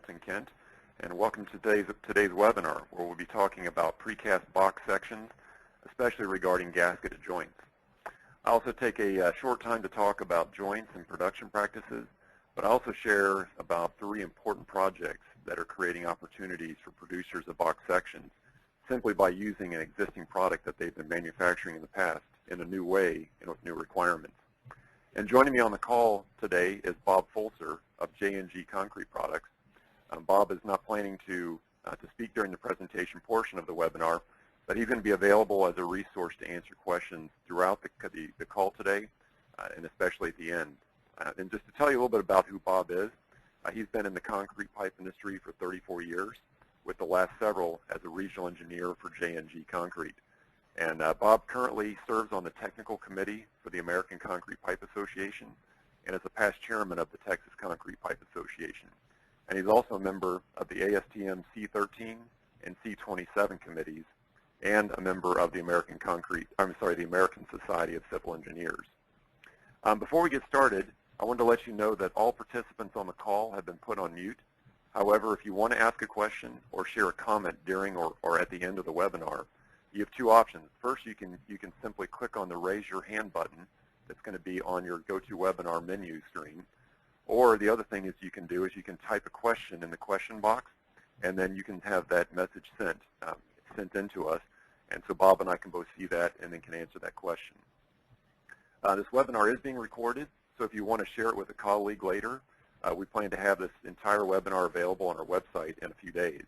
Hamilton, Kent, and welcome to today's webinar, where we'll be talking about precast box sections, especially regarding gasketed joints. I also take a short time to talk about joints and production practices, but I also share about 3 important projects that are creating opportunities for producers of box sections simply by using an existing product that they've been manufacturing in the past in a new way and with new requirements. And joining me on the call today is Bob Fulser of J&G Concrete Products. Bob is not planning to speak during the presentation portion of the webinar, but he's going to be available as a resource to answer questions throughout the call today, and especially at the end. And just to tell you a little bit about who Bob is, he's been in the concrete pipe industry for 34 years, with the last several as a regional engineer for J&G Concrete. And Bob currently serves on the technical committee for the American Concrete Pipe Association and is a past chairman of the Texas Concrete Pipe Association. And he's also a member of the ASTM C13 and C27 committees and a member of the American Society of Civil Engineers. Before we get started, I wanted to let you know that all participants on the call have been put on mute. However, if you want to ask a question or share a comment during or at the end of the webinar, you have 2 options. First, you can simply click on the Raise Your Hand button that's going to be on your GoToWebinar menu screen. Or the other thing you can do is you can type a question in the question box, and then you can have that message sent into us. And so Bob and I can both see that and then can answer that question. This webinar is being recorded, so if you want to share it with a colleague later, we plan to have this entire webinar available on our website in a few days.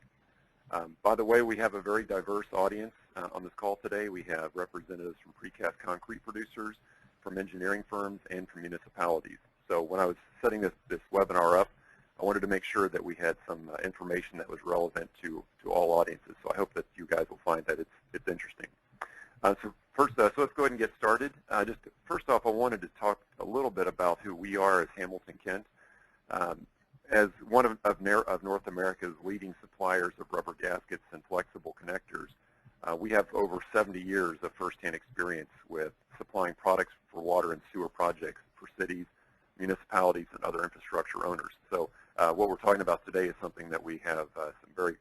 By the way, we have a very diverse audience on this call today. We have representatives from precast concrete producers, from engineering firms, and from municipalities. So when I was setting this webinar up, I wanted to make sure that we had some information that was relevant to all audiences. So I hope that you guys will find that it's interesting. So let's go ahead and get started. First off, I wanted to talk a little bit about who we are as Hamilton, Kent. As one of North America's leading suppliers of rubber gaskets and flexible connectors, we have over 70 years of firsthand experience with supplying products for water and sewer projects for cities, municipalities, and other infrastructure owners. So what we're talking about today is something that we have some very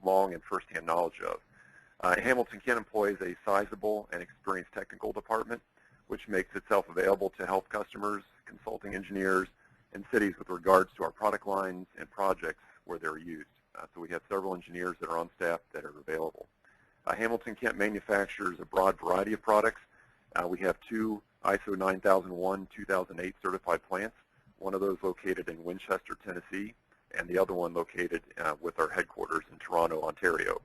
long and firsthand knowledge of. Hamilton, Kent employs a sizable and experienced technical department, which makes itself available to help customers, consulting engineers, and cities with regards to our product lines and projects where they're used. So we have several engineers that are on staff that are available. Hamilton, Kent manufactures a broad variety of products. We have 2 ISO 9001-2008 certified plants, one of those located in Winchester, Tennessee, and the other one located with our headquarters in Toronto, Ontario.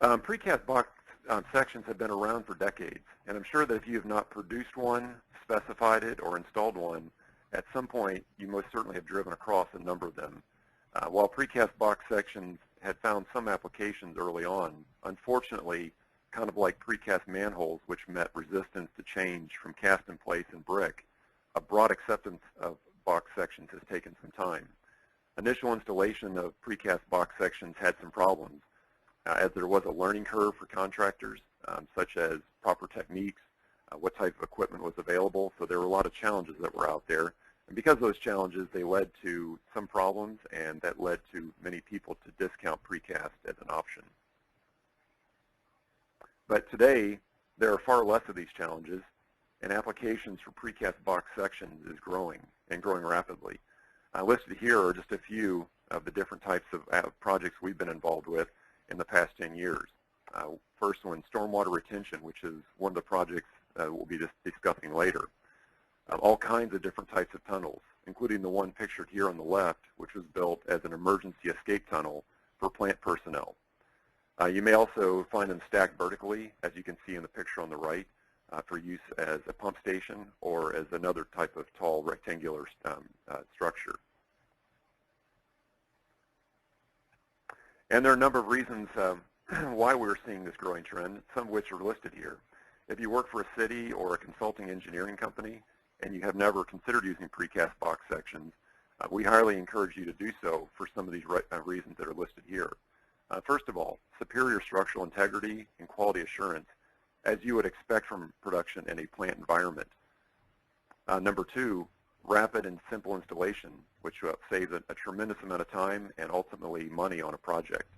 Precast box sections have been around for decades, and I'm sure that if you have not produced one, specified it, or installed one, at some point you most certainly have driven across a number of them. While precast box sections had found some applications early on, unfortunately, kind of like precast manholes, which met resistance to change from cast in place and brick, a broad acceptance of box sections has taken some time. Initial installation of precast box sections had some problems, as there was a learning curve for contractors, such as proper techniques, what type of equipment was available. So there were a lot of challenges that were out there. And because of those challenges, they led to some problems, and that led to many people to discount precast as an option. But today, there are far less of these challenges, and applications for precast box sections is growing, and growing rapidly. Listed here are just a few of the different types of projects we've been involved with in the past 10 years. First one, stormwater retention, which is one of the projects we'll be discussing later. All kinds of different types of tunnels, including the one pictured here on the left, which was built as an emergency escape tunnel for plant personnel. You may also find them stacked vertically, as you can see in the picture on the right, for use as a pump station or as another type of tall rectangular structure. And there are a number of reasons why we're seeing this growing trend, some of which are listed here. If you work for a city or a consulting engineering company and you have never considered using precast box sections, we highly encourage you to do so for some of these reasons that are listed here. First of all, superior structural integrity and quality assurance, as you would expect from production in a plant environment. Number 2, rapid and simple installation, which saves a tremendous amount of time and ultimately money on a project.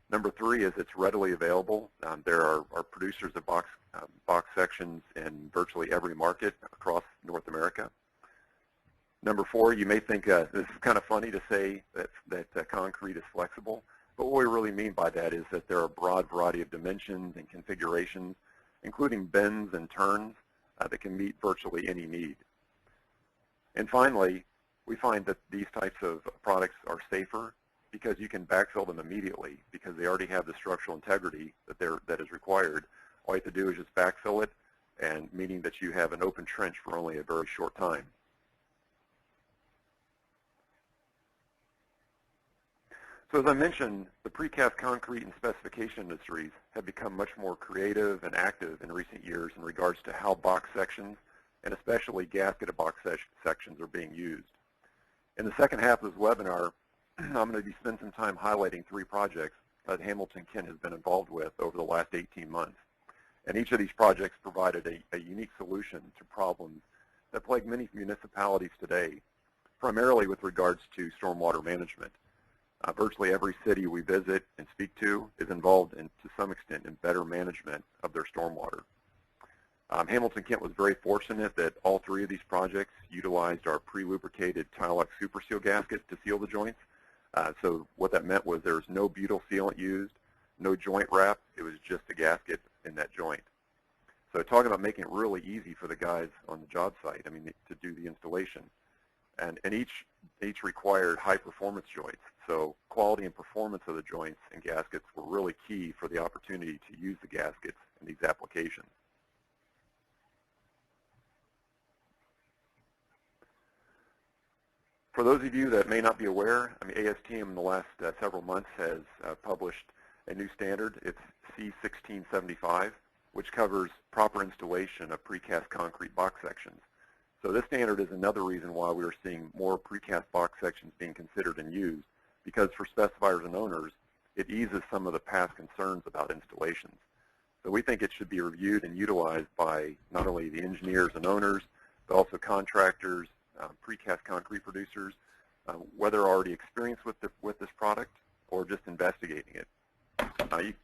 Number 3 is it's readily available. There are producers of box sections in virtually every market across North America. Number 4, you may think this is kind of funny to say that concrete is flexible, but what we really mean by that is that there are a broad variety of dimensions and configurations, including bends and turns, that can meet virtually any need. And finally, we find that these types of products are safer because you can backfill them immediately because they already have the structural integrity that is required. All you have to do is just backfill it, and meaning that you have an open trench for only a very short time. So as I mentioned, the precast concrete and specification industries have become much more creative and active in recent years in regards to how box sections, and especially gasketed box sections, are being used. In the second half of this webinar, I'm going to be spending some time highlighting 3 projects that Hamilton Kent has been involved with over the last 18 months. And each of these projects provided a unique solution to problems that plague many municipalities today, primarily with regards to stormwater management. Virtually every city we visit and speak to is involved to some extent in better management of their stormwater. Hamilton Kent was very fortunate that all 3 of these projects utilized our pre-lubricated Tile-X Super Seal gaskets to seal the joints. So what that meant was there was no butyl sealant used, no joint wrap. It was just a gasket in that joint. So talking about making it really easy for the guys on the job site, I mean, to do the installation. And each required high-performance joints. So quality and performance of the joints and gaskets were really key for the opportunity to use the gaskets in these applications. For those of you that may not be aware, I mean, ASTM in the last several months has published a new standard. It's C1675, which covers proper installation of precast concrete box sections. So this standard is another reason why we are seeing more precast box sections being considered and used, because for specifiers and owners, it eases some of the past concerns about installations. So we think it should be reviewed and utilized by not only the engineers and owners, but also contractors, precast concrete producers, whether already experienced with this product or just investigating it.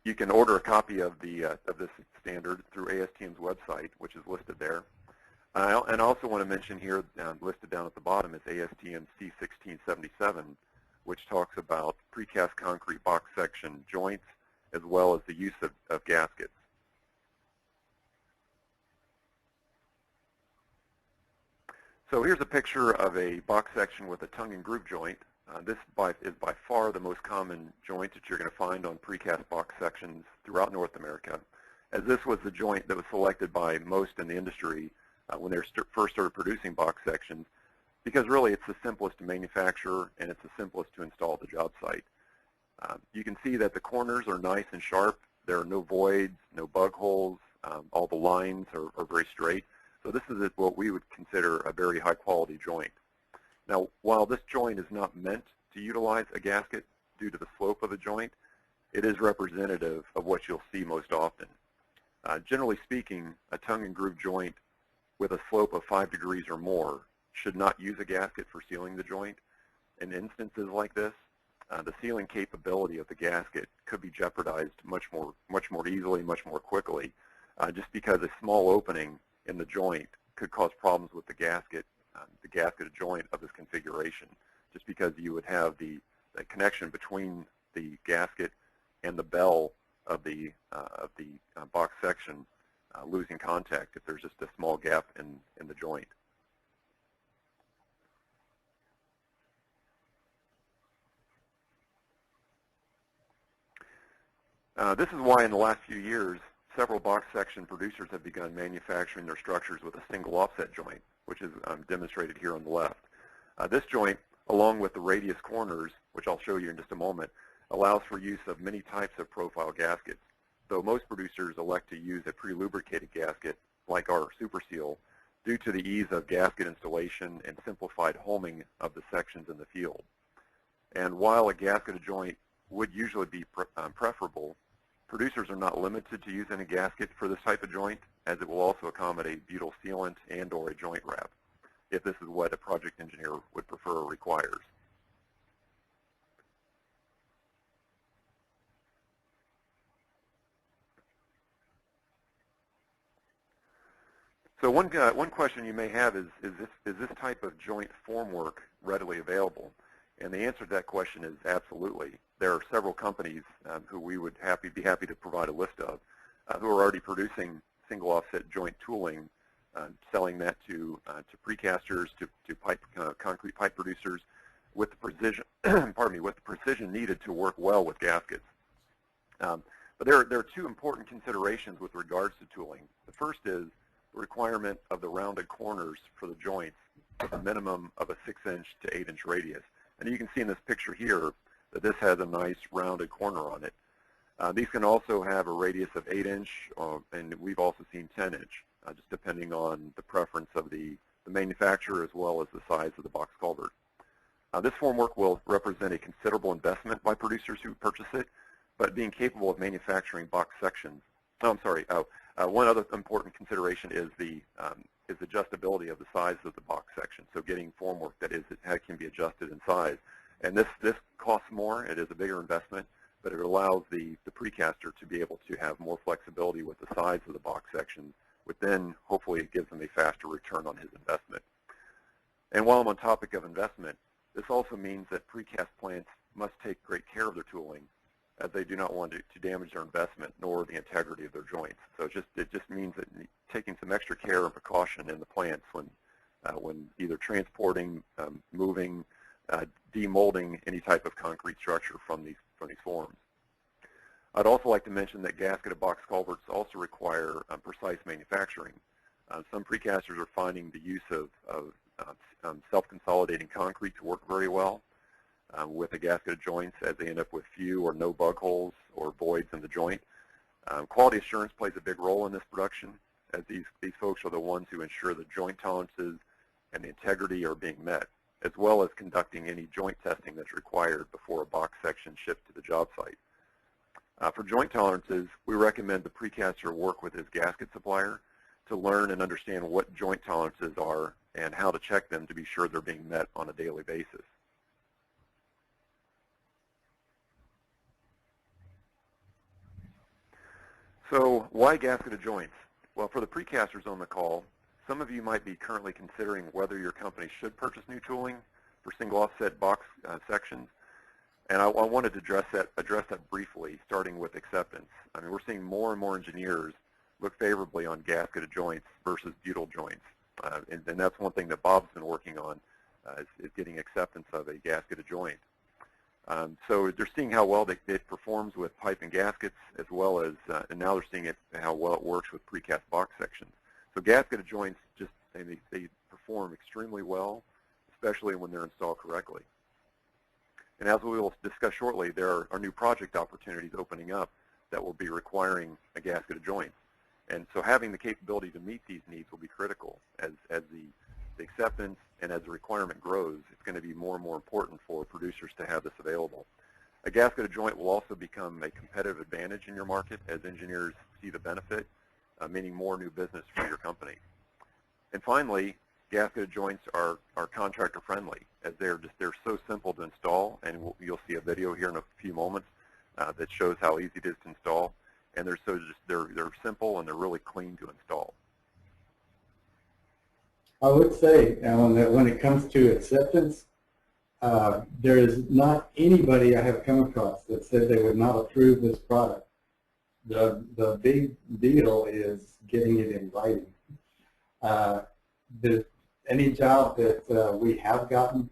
You can order a copy of this standard through ASTM's website, which is listed there. And I also want to mention here, listed down at the bottom, is ASTM C1677, which talks about precast concrete box section joints as well as the use of gaskets. So here's a picture of a box section with a tongue and groove joint. This is by far the most common joint that you're going to find on precast box sections throughout North America, as this was the joint that was selected by most in the industry when they first started producing box sections, because really it's the simplest to manufacture and it's the simplest to install at the job site. You can see that the corners are nice and sharp. There are no voids, no bug holes. All the lines are very straight. So this is what we would consider a very high quality joint. Now, while this joint is not meant to utilize a gasket due to the slope of the joint, it is representative of what you'll see most often. Generally speaking, a tongue and groove joint with a slope of 5 degrees or more should not use a gasket for sealing the joint. In instances like this, the sealing capability of the gasket could be jeopardized much more easily, much more quickly, just because a small opening in the joint could cause problems with the gasketed joint of this configuration, just because you would have the connection between the gasket and the bell of the box section losing contact if there's just a small gap in the joint. This is why in the last few years, several box section producers have begun manufacturing their structures with a single offset joint, which is demonstrated here on the left. This joint, along with the radius corners, which I'll show you in just a moment, allows for use of many types of profile gaskets, though most producers elect to use a pre-lubricated gasket like our Super Seal due to the ease of gasket installation and simplified homing of the sections in the field. And while a gasketed joint would usually be preferable, producers are not limited to using a gasket for this type of joint, as it will also accommodate butyl sealant and or a joint wrap. if this is what a project engineer would prefer or requires. So one question you may have is this type of joint formwork readily available? And the answer to that question is absolutely. There are several companies who we would be happy to provide a list of who are already producing single offset joint tooling, selling that to precasters, to concrete pipe producers, with the precision with the precision needed to work well with gaskets. But there are two important considerations with regards to tooling. The first is the requirement of the rounded corners for the joints with a minimum of a 6-inch to 8-inch radius. And you can see in this picture here that this has a nice rounded corner on it. These can also have a radius of 8-inch, and we've also seen 10-inch, just depending on the preference of the manufacturer as well as the size of the box culvert. This formwork will represent a considerable investment by producers who purchase it, but being capable of manufacturing box sections. One other important consideration is the adjustability of the size of the box section. So getting formwork that can be adjusted in size, and this costs more. It is a bigger investment, but it allows the precaster to be able to have more flexibility with the size of the box section, which then hopefully it gives him a faster return on his investment. And while I'm on topic of investment, this also means that precast plants must take great care of their tooling, as they do not want to damage their investment nor the integrity of their joints. So it just means that taking some extra care and precaution in the plants when either transporting, moving, demolding any type of concrete structure from these forms. I'd also like to mention that gasketed box culverts also require precise manufacturing. Some precasters are finding the use of self-consolidating concrete to work very well with the gasketed joints, as they end up with few or no bug holes or voids in the joint. Quality assurance plays a big role in this production, as these folks are the ones who ensure the joint tolerances and the integrity are being met, as well as conducting any joint testing that's required before a box section ships to the job site. For joint tolerances, we recommend the precaster work with his gasket supplier to learn and understand what joint tolerances are and how to check them to be sure they're being met on a daily basis. So why gasketed joints? Well, for the precasters on the call, some of you might be currently considering whether your company should purchase new tooling for single offset box sections. And I wanted to address that briefly, starting with acceptance. I mean, we're seeing more and more engineers look favorably on gasketed joints versus butyl joints. And that's one thing that Bob's been working on, is getting acceptance of a gasketed joint. So they're seeing how well it performs with pipe and gaskets, as well as, and now they're seeing how well it works with precast box sections. So gasketed joints, they perform extremely well, especially when they're installed correctly. And as we will discuss shortly, there are new project opportunities opening up that will be requiring a gasketed joint. And so having the capability to meet these needs will be critical. As the acceptance and as the requirement grows, it's going to be more and more important for producers to have this available. A gasketed joint will also become a competitive advantage in your market as engineers see the benefit, meaning more new business for your company. And finally, gasketed joints are contractor friendly, as they're so simple to install, and you'll see a video here in a few moments that shows how easy it is to install, and they're simple and they're really clean to install. I would say, Alan, that when it comes to acceptance, there is not anybody I have come across that said they would not approve this product. The big deal is getting it in writing. Any job that we have gotten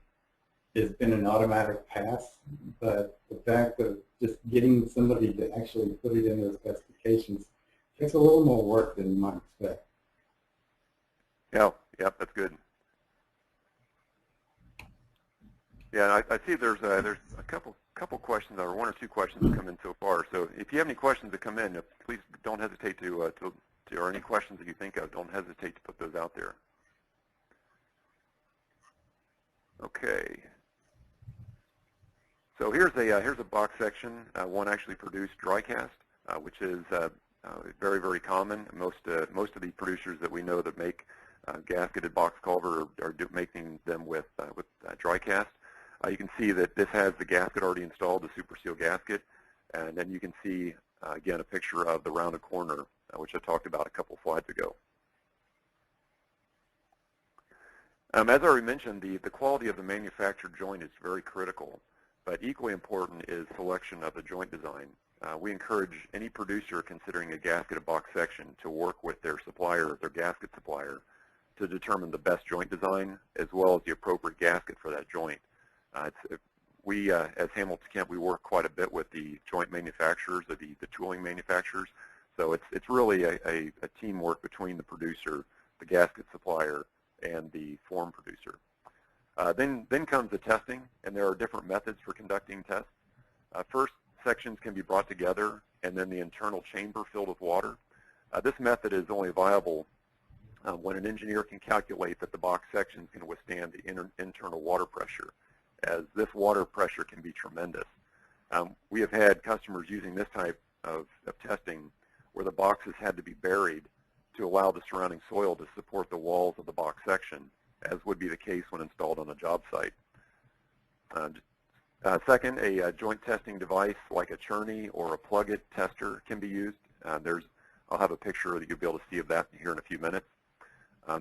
has been an automatic pass, but the fact of just getting somebody to actually put it in their specifications takes a little more work than you might expect. Yep, that's good. Yeah, I see there's a couple questions, or one or two questions that come in so far. So if you have any questions that come in, please don't hesitate to or any questions that you think of, don't hesitate to put those out there. Okay. So here's a box section, one actually produced dry cast, which is very, very common. Most of the producers that we know that make gasketed box culvert or making them with dry cast. You can see that this has the gasket already installed, the super seal gasket, and then you can see again a picture of the rounded corner, which I talked about a couple slides ago. As I already mentioned, the quality of the manufactured joint is very critical, but equally important is selection of the joint design. We encourage any producer considering a gasketed box section to work with their supplier, their gasket supplier, to determine the best joint design as well as the appropriate gasket for that joint. We, as Hamilton Kemp, we work quite a bit with the joint manufacturers, the tooling manufacturers, so it's really a teamwork between the producer, the gasket supplier, and the form producer. Then comes the testing, and there are different methods for conducting tests. First, sections can be brought together, and then the internal chamber filled with water. This method is only viable when an engineer can calculate that the box sections can withstand the internal water pressure, as this water pressure can be tremendous. We have had customers using this type of testing where the boxes had to be buried to allow the surrounding soil to support the walls of the box section, as would be the case when installed on a job site. Second, a joint testing device like a churney or a plug-it tester can be used. I'll have a picture that you'll be able to see of that here in a few minutes.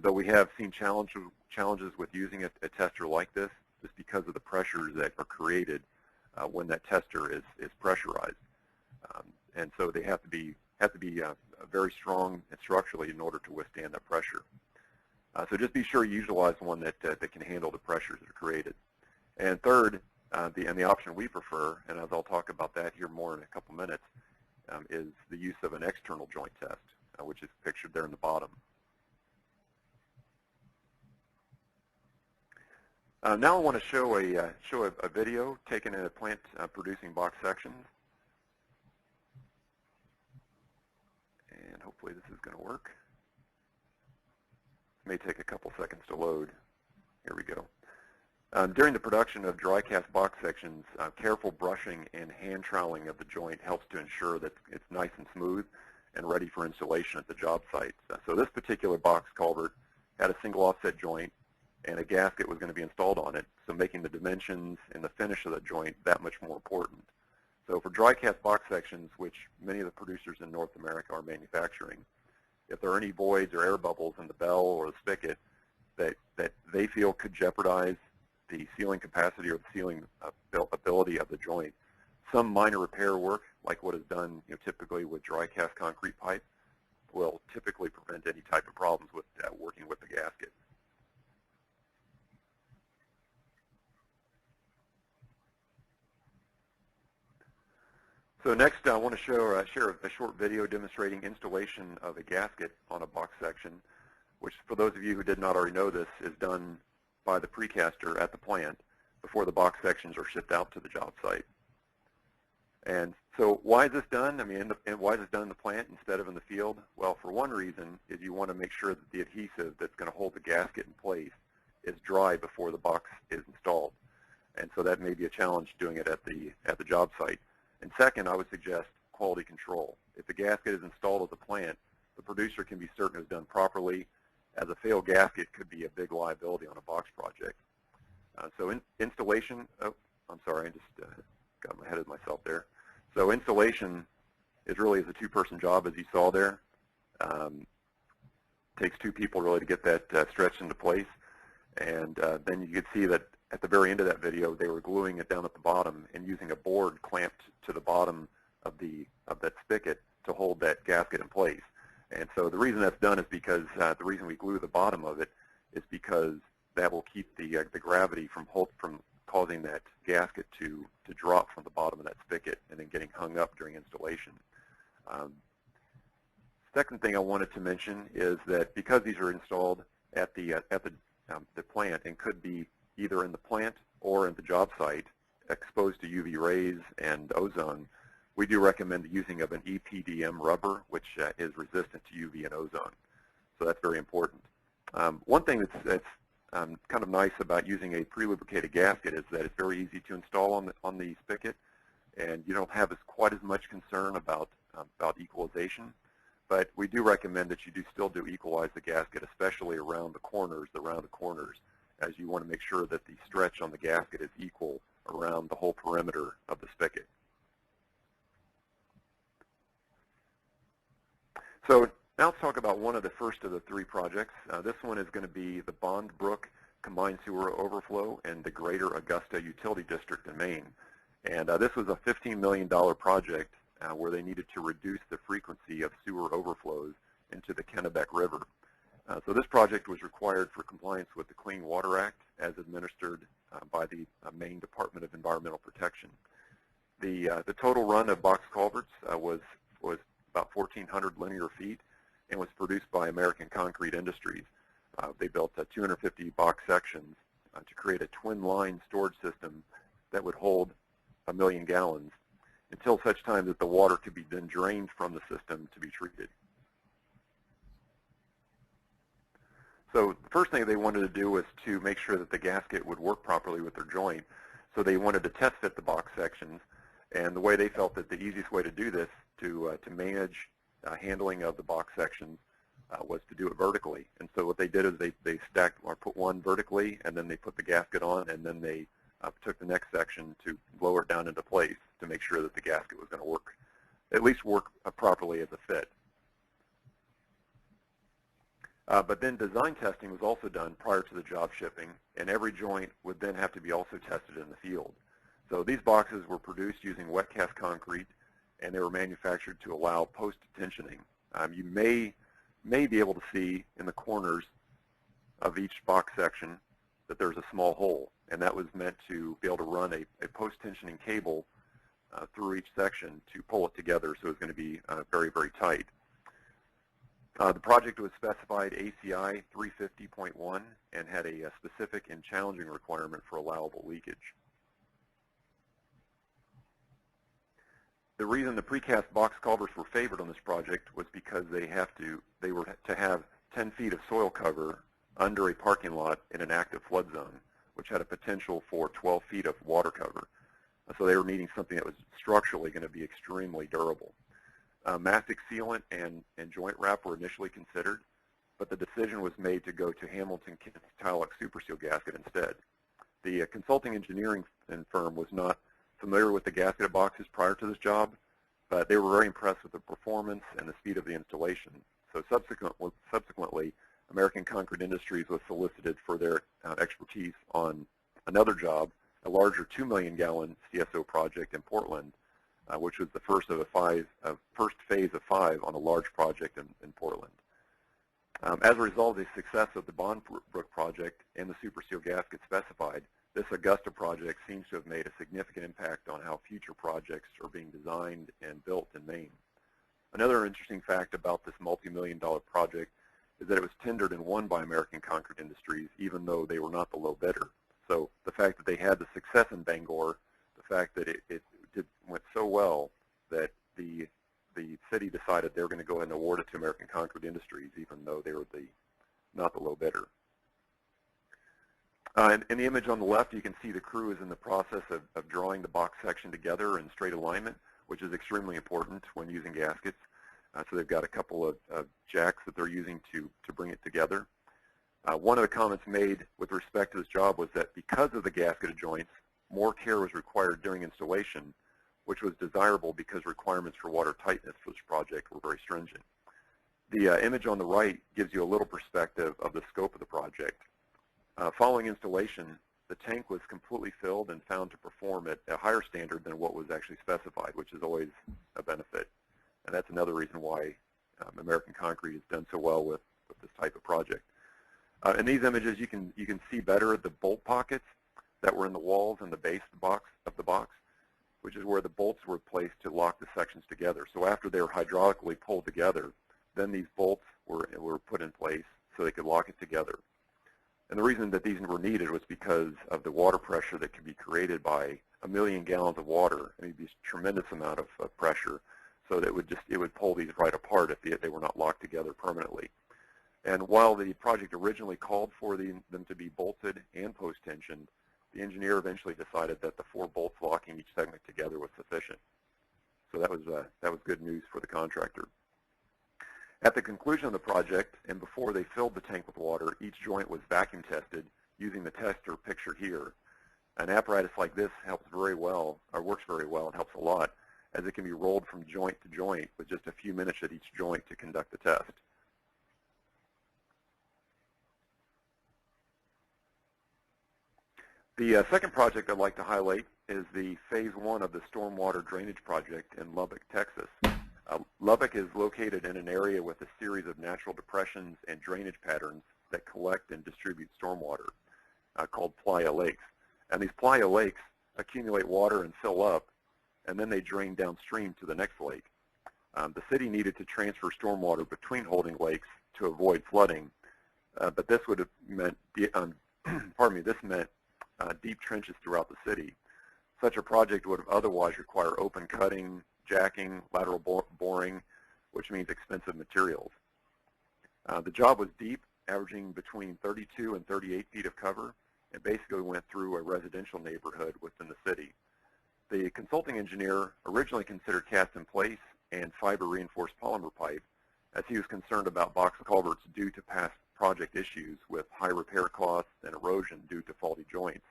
Though we have seen challenges with using a tester like this, just because of the pressures that are created when that tester is pressurized. And so they have to be very strong structurally in order to withstand that pressure. So just be sure you utilize one that can handle the pressures that are created. And third, the option we prefer, and as I'll talk about that here more in a couple minutes, is the use of an external joint test, which is pictured there in the bottom. Now I want to show a video taken in a plant producing box sections. And hopefully this is going to work. It may take a couple seconds to load. Here we go. During the production of dry cast box sections, careful brushing and hand troweling of the joint helps to ensure that it's nice and smooth and ready for installation at the job site. So this particular box culvert had a single offset joint, and a gasket was going to be installed on it, so making the dimensions and the finish of the joint that much more important. So for dry cast box sections, which many of the producers in North America are manufacturing, if there are any voids or air bubbles in the bell or the spigot that they feel could jeopardize the sealing capacity or the sealing ability of the joint, some minor repair work, like what is done typically with dry cast concrete pipe, will typically prevent any type of problems with working with the gasket. So next, I want to share a short video demonstrating installation of a gasket on a box section, which, for those of you who did not already know this, is done by the precaster at the plant before the box sections are shipped out to the job site. And so why is this done? I mean, and why is this done in the plant instead of in the field? Well, for one reason is you want to make sure that the adhesive that's going to hold the gasket in place is dry before the box is installed. And so that may be a challenge doing it at the job site. And second, I would suggest quality control. If the gasket is installed at the plant, the producer can be certain it's done properly, as a failed gasket could be a big liability on a box project. So installation, I'm sorry, I just got ahead of myself there. So installation is really a two-person job, as you saw there. Takes two people really to get that stretched into place. And then you could see that at the very end of that video, they were gluing it down at the bottom and using a board clamped to the bottom of that spigot to hold that gasket in place. And so the reason that's done is because the reason we glue the bottom of it is because that will keep the gravity from causing that gasket to drop from the bottom of that spigot and then getting hung up during installation. Second thing I wanted to mention is that because these are installed at the plant and could be either in the plant or in the job site, exposed to UV rays and ozone, we do recommend the using of an EPDM rubber, which is resistant to UV and ozone. So that's very important. One thing that's kind of nice about using a pre-lubricated gasket is that it's very easy to install on the spigot, and you don't have quite as much concern about equalization. but we do recommend that you still do equalize the gasket, especially around the corners, as you want to make sure that the stretch on the gasket is equal around the whole perimeter of the spigot. So now let's talk about one of the first of the three projects. This one is going to be the Bond Brook Combined Sewer Overflow in the Greater Augusta Utility District in Maine. And this was a $15 million project where they needed to reduce the frequency of sewer overflows into the Kennebec River. So this project was required for compliance with the Clean Water Act as administered by the Maine Department of Environmental Protection. The total run of box culverts was about 1,400 linear feet and was produced by American Concrete Industries. They built 250 box sections to create a twin-line storage system that would hold 1 million gallons until such time that the water could be then drained from the system to be treated. So the first thing they wanted to do was to make sure that the gasket would work properly with their joint. So they wanted to test fit the box sections, and the way they felt that the easiest way to do this, to manage handling of the box sections, was to do it vertically. And so what they did is they stacked or put one vertically, and then they put the gasket on, and then they took the next section to lower it down into place to make sure that the gasket was going to work, at least work properly as a fit. But then design testing was also done prior to the job shipping, and every joint would then have to be also tested in the field. So these boxes were produced using wet cast concrete, and they were manufactured to allow post-tensioning. You may be able to see in the corners of each box section that there's a small hole, and that was meant to be able to run a post-tensioning cable through each section to pull it together, so it's going to be very, very tight. The project was specified ACI 350.1 and had a specific and challenging requirement for allowable leakage. The reason the precast box culverts were favored on this project was because they were to have 10 feet of soil cover under a parking lot in an active flood zone, which had a potential for 12 feet of water cover. So they were needing something that was structurally going to be extremely durable. Mastic sealant and joint wrap were initially considered, but the decision was made to go to Hamilton Tilak Super Seal gasket instead. The consulting engineering firm was not familiar with the gasketed boxes prior to this job, but they were very impressed with the performance and the speed of the installation. So subsequently, American Concrete Industries was solicited for their expertise on another job, a larger 2 million gallon CSO project in Portland, which was the first phase of 5 on a large project in Portland. As a result of the success of the Bond Brook project and the Super Seal gasket specified, this Augusta project seems to have made a significant impact on how future projects are being designed and built in Maine. Another interesting fact about this multi-million-dollar project is that it was tendered and won by American Concrete Industries, even though they were not the low bidder. So the fact that they had the success in Bangor, the fact that it went so well that the city decided they were going to go ahead and award it to American Concrete Industries, even though they were not the low bidder. In the image on the left, you can see the crew is in the process of drawing the box section together in straight alignment, which is extremely important when using gaskets. So they've got a couple of jacks that they're using to bring it together. One of the comments made with respect to this job was that because of the gasketed joints, more care was required during installation, which was desirable because requirements for water tightness for this project were very stringent. The image on the right gives you a little perspective of the scope of the project. Following installation, the tank was completely filled and found to perform at a higher standard than what was actually specified, which is always a benefit. And that's another reason why American Concrete has done so well with this type of project. In these images, you can see better the bolt pockets that were in the walls and the base of the box, which is where the bolts were placed to lock the sections together. So after they were hydraulically pulled together, then these bolts were put in place so they could lock it together. And the reason that these were needed was because of the water pressure that could be created by 1 million gallons of water. I mean, it'd be a tremendous amount of pressure, so that it would pull these right apart if they were not locked together permanently. And while the project originally called for them to be bolted and post-tensioned, the engineer eventually decided that the 4 bolts locking each segment together was sufficient. So that was good news for the contractor. At the conclusion of the project, and before they filled the tank with water, each joint was vacuum tested using the tester pictured here. An apparatus like this helps very well, or works very well, and helps a lot, as it can be rolled from joint to joint with just a few minutes at each joint to conduct the test. The second project I'd like to highlight is the Phase 1 of the Stormwater Drainage Project in Lubbock, Texas. Lubbock is located in an area with a series of natural depressions and drainage patterns that collect and distribute stormwater, called playa lakes. And these playa lakes accumulate water and fill up, and then they drain downstream to the next lake. The city needed to transfer stormwater between holding lakes to avoid flooding, but this would have meant, this meant deep trenches throughout the city. Such a project would have otherwise required open cutting, jacking, lateral boring, which means expensive materials. The job was deep, averaging between 32 and 38 feet of cover, and basically went through a residential neighborhood within the city. The consulting engineer originally considered cast-in-place and fiber-reinforced polymer pipe, as he was concerned about box culverts due to past project issues with high repair costs and erosion due to faulty joints.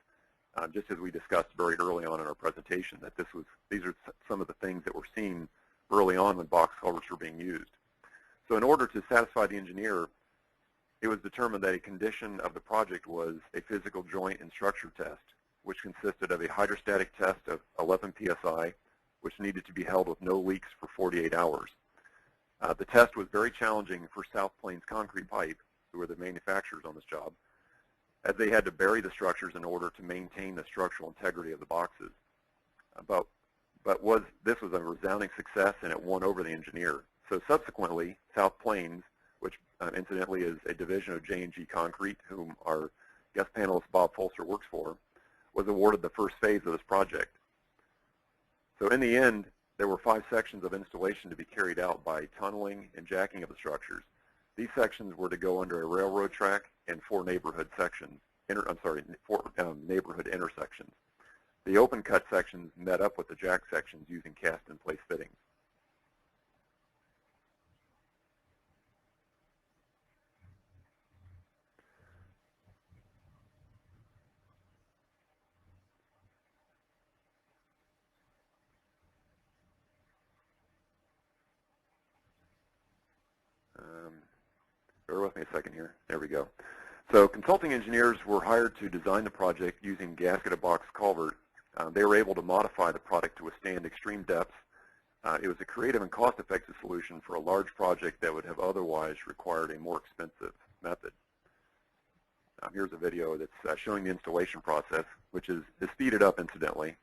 Just as we discussed very early on in our presentation, that these are some of the things that were seen early on when box culverts were being used. So in order to satisfy the engineer, it was determined that a condition of the project was a physical joint and structure test, which consisted of a hydrostatic test of 11 psi, which needed to be held with no leaks for 48 hours. The test was very challenging for South Plains Concrete Pipe, who were the manufacturers on this job, as they had to bury the structures in order to maintain the structural integrity of the boxes. This was a resounding success, and it won over the engineer. So subsequently, South Plains, which incidentally is a division of J&G Concrete, whom our guest panelist Bob Folster works for, was awarded the first phase of this project. So in the end, there were 5 sections of installation to be carried out by tunneling and jacking of the structures. These sections were to go under a railroad track and 4 neighborhood sections. 4 neighborhood intersections. The open cut sections met up with the jack sections using cast-in-place fittings. Bear with me a second here. There we go. So consulting engineers were hired to design the project using Gasketed Box Culvert. They were able to modify the product to withstand extreme depths. It was a creative and cost-effective solution for a large project that would have otherwise required a more expensive method. Here's a video that's showing the installation process, which is speeded up incidentally,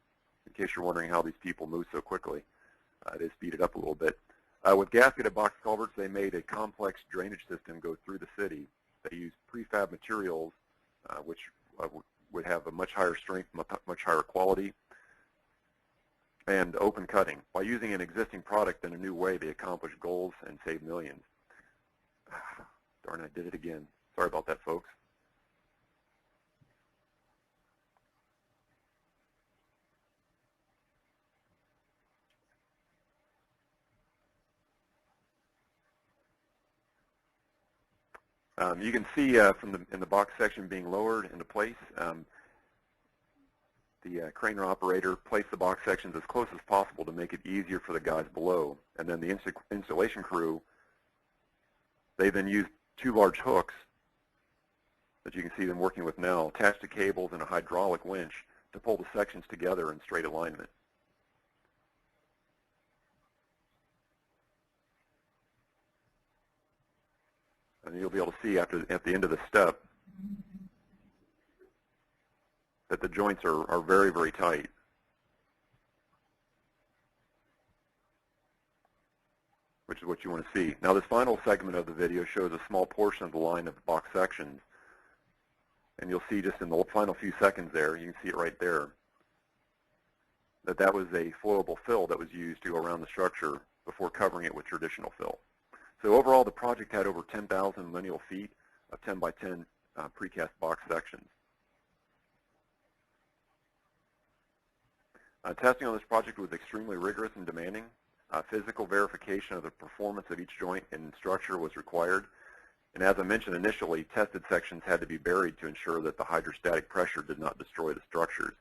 in case you're wondering how these people move so quickly. It is speeded up a little bit. With Gasketed Box Culverts, they made a complex drainage system go through the city. They used prefab materials, which would have a much higher strength, much higher quality, and open cutting. By using an existing product in a new way, they accomplished goals and saved millions. Darn, I did it again. Sorry about that, folks. You can see in the box section being lowered into place, the crane operator placed the box sections as close as possible to make it easier for the guys below. And then the installation crew, they then used 2 large hooks that you can see them working with now, attached to cables and a hydraulic winch to pull the sections together in straight alignment. And you'll be able to see at the end of the step that the joints are very, very tight. Which is what you want to see. Now this final segment of the video shows a small portion of the line of the box sections. And you'll see just in the final few seconds there, you can see it right there, that was a flowable fill that was used to go around the structure before covering it with traditional fill. So overall, the project had over 10,000 lineal feet of 10 by 10 precast box sections. Testing on this project was extremely rigorous and demanding. Physical verification of the performance of each joint and structure was required. And as I mentioned initially, tested sections had to be buried to ensure that the hydrostatic pressure did not destroy the structures.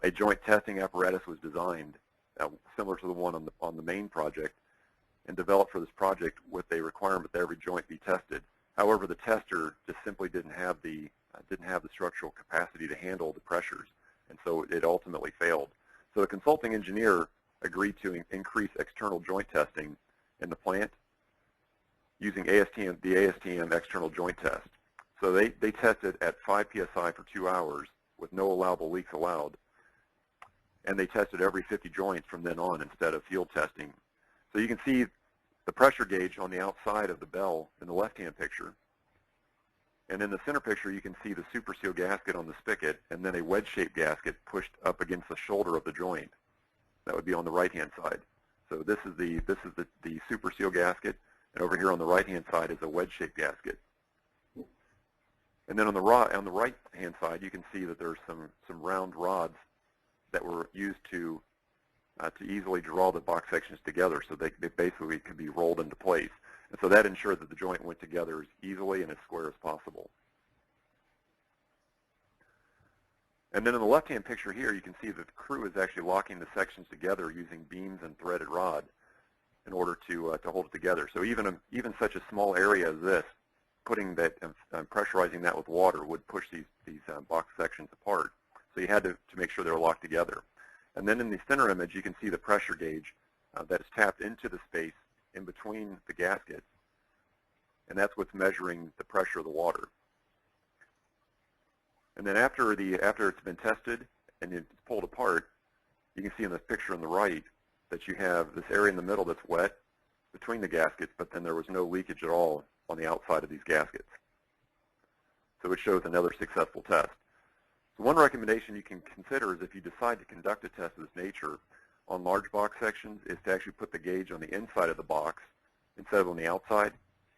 A joint testing apparatus was designed, similar to the one on the Maine project, and developed for this project with a requirement that every joint be tested. However, the tester just simply didn't have the structural capacity to handle the pressures, and so it ultimately failed. So the consulting engineer agreed to increase external joint testing in the plant using the ASTM external joint test. So they tested at 5 psi for 2 hours with no allowable leaks allowed, and they tested every 50 joints from then on instead of field testing. So you can see the pressure gauge on the outside of the bell in the left-hand picture. And in the center picture, you can see the super seal gasket on the spigot and then a wedge-shaped gasket pushed up against the shoulder of the joint. That would be on the right-hand side. So this is the super seal gasket, and over here on the right-hand side is a wedge-shaped gasket. And then on the right-hand side, you can see that there's some round rods that were used to easily draw the box sections together, so they basically could be rolled into place. And so that ensured that the joint went together as easily and as square as possible. And then in the left-hand picture here, you can see that the crew is actually locking the sections together using beams and threaded rod in order to hold it together. So even such a small area as this, putting that pressurizing that with water would push these box sections apart. So you had to make sure they were locked together. And then in the center image, you can see the pressure gauge that is tapped into the space in between the gaskets, and that's what's measuring the pressure of the water. And then after it's been tested and it's pulled apart, you can see in the picture on the right that you have this area in the middle that's wet between the gaskets, but then there was no leakage at all on the outside of these gaskets. So it shows another successful test. So one recommendation you can consider is if you decide to conduct a test of this nature on large box sections is to actually put the gauge on the inside of the box instead of on the outside.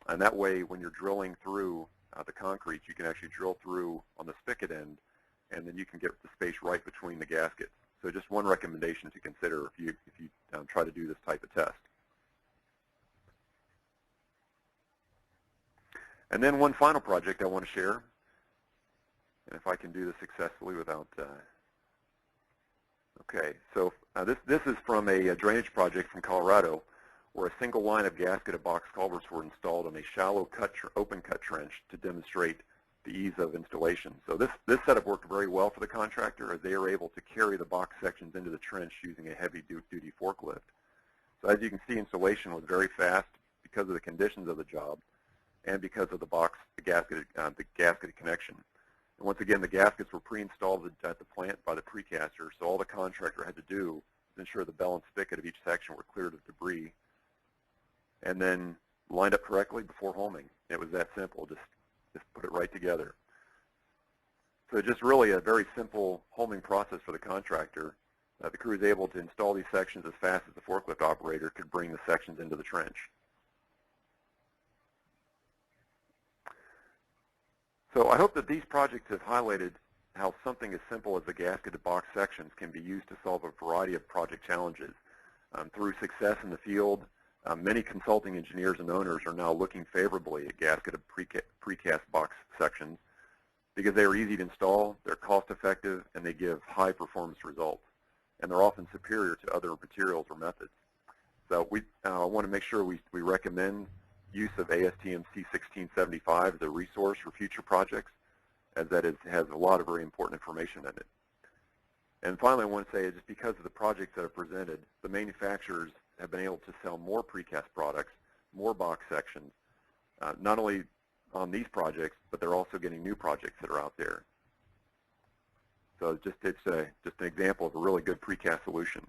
And that way, when you're drilling through the concrete, you can actually drill through on the spigot end, and then you can get the space right between the gaskets. So just one recommendation to consider if you try to do this type of test. And then one final project I want to share, and if I can do this successfully without, okay, so this is from a drainage project from Colorado where a single line of gasketed box culverts were installed on a shallow open cut trench to demonstrate the ease of installation. So this setup worked very well for the contractor as they were able to carry the box sections into the trench using a heavy-duty forklift. So as you can see, installation was very fast because of the conditions of the job and because of the gasketed connection. And once again, the gaskets were pre-installed at the plant by the precaster, so all the contractor had to do was ensure the bell and spigot of each section were cleared of debris and then lined up correctly before homing. It was that simple, just put it right together. So just really a very simple homing process for the contractor. The crew is able to install these sections as fast as the forklift operator could bring the sections into the trench. So I hope that these projects have highlighted how something as simple as the gasketed box sections can be used to solve a variety of project challenges. Through success in the field, many consulting engineers and owners are now looking favorably at gasketed precast box sections because they are easy to install, they're cost-effective, and they give high-performance results. And they're often superior to other materials or methods. So we want to make sure we recommend use of ASTM C1675 as a resource for future projects, as that has a lot of very important information in it. And finally, I want to say, just because of the projects that are presented, the manufacturers have been able to sell more precast products, more box sections, not only on these projects, but they're also getting new projects that are out there. So it's an example of a really good precast solution.